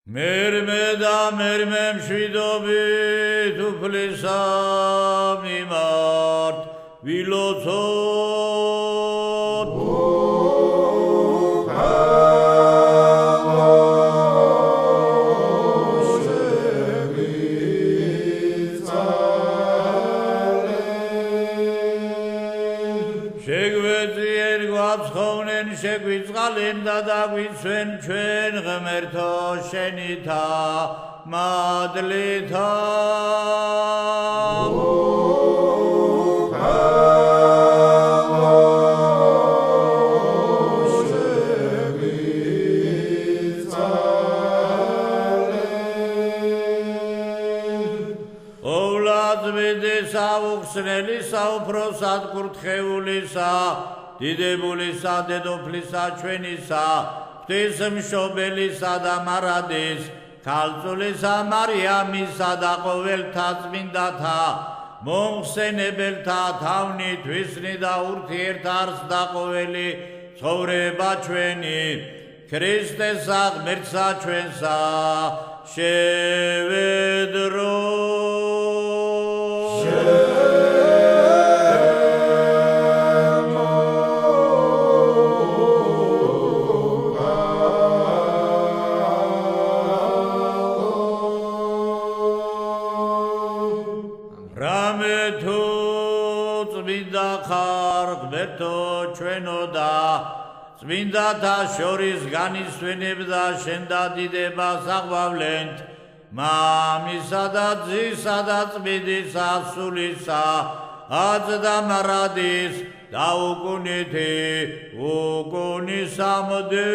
მერმე და მერმე მშვიდობით უფლისა მიმართ ვილოცოთ შეგვეწიენ გვაცხოვნენ შეგვიწყალენ და დაგვიცვენ ჩვენ ღმერთო შენითა მადლითა უხსნელისა უფროსად კურთხეულისა დიდებულისა დედოფლისა ჩვენისა ღვთისმშობელისა და მარადის ქალწულისა მარიამისა და ყოველთა წმინდათა მომხსენებელთა თავნით ვისნი და ურთიერთარს და ყოველი ცხოვრება ჩვენი ქრისტესა ღმერთსა ჩვენსა შევედრო ჩვენო და წმინდათა შორის განისვენებდა შენ და დიდებას აღვავლენთ მამისა და ძისა და წმინდისა სულისა აც და მარადის და უკუნითი უკუნისამდე